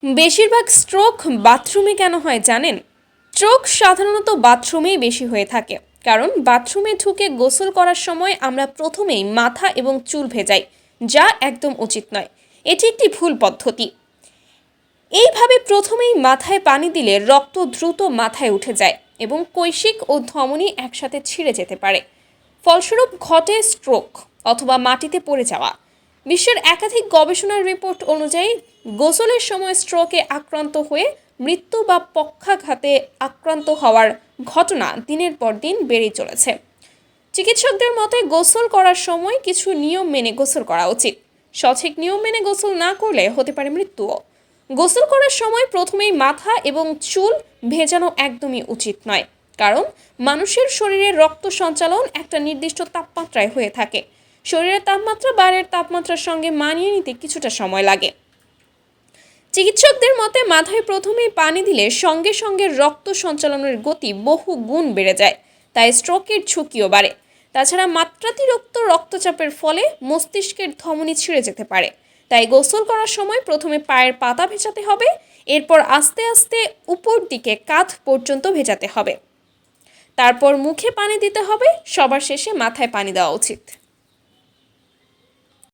বেশিরভাগ স্ট্রোক বাথরুমে কেন হয় জানেন? স্ট্রোক সাধারণত বাথরুমেই বেশি হয়ে থাকে, কারণ বাথরুমে ঢুকে গোসল করার সময় আমরা প্রথমেই মাথা এবং চুল ভেজাই, যা একদম উচিত নয়। এটি একটি ভুল পদ্ধতি। এইভাবে প্রথমেই মাথায় পানি দিলে রক্ত দ্রুত মাথায় উঠে যায় এবং কৈশিক ও ধমনী একসাথে ছিঁড়ে যেতে পারে। ফলস্বরূপ ঘটে স্ট্রোক অথবা মাটিতে পড়ে যাওয়া। বিশ্বের একাধিক গবেষণার রিপোর্ট অনুযায়ী গোসলের সময় স্ট্রোকে আক্রান্ত হয়ে মৃত্যু বা পক্ষাঘাতে আক্রান্ত হওয়ার ঘটনা দিনের পর দিন বেড়েই চলেছে। চিকিৎসকদের মতে গোসল করার সময় কিছু নিয়ম মেনে গোসল করা উচিত। সঠিক নিয়ম মেনে গোসল না করলে হতে পারে মৃত্যুও। গোসল করার সময় প্রথমেই মাথা এবং চুল ভেজানো একদমই উচিত নয়, কারণ মানুষের শরীরে রক্ত সঞ্চালন একটা নির্দিষ্ট তাপমাত্রায় হয়ে থাকে। শরীরের তাপমাত্রা বাইরের তাপমাত্রার সঙ্গে মানিয়ে নিতে কিছুটা সময় লাগে। চিকিৎসকদের মতে মাথায় প্রথমেই পানি দিলে সঙ্গে সঙ্গে রক্ত সঞ্চালনের গতি বহু গুণ বেড়ে যায়, তাই স্ট্রোকের ঝুঁকিও বাড়ে। তাছাড়া মাত্রাতিরিক্ত রক্তচাপের ফলে মস্তিষ্কের ধমনী ছিঁড়ে যেতে পারে। তাই গোসল করার সময় প্রথমে পায়ের পাতা ভেজাতে হবে, এরপর আস্তে আস্তে উপর দিকে কাঁধ পর্যন্ত ভেজাতে হবে, তারপর মুখে পানি দিতে হবে, সবার শেষে মাথায় পানি দেওয়া উচিত।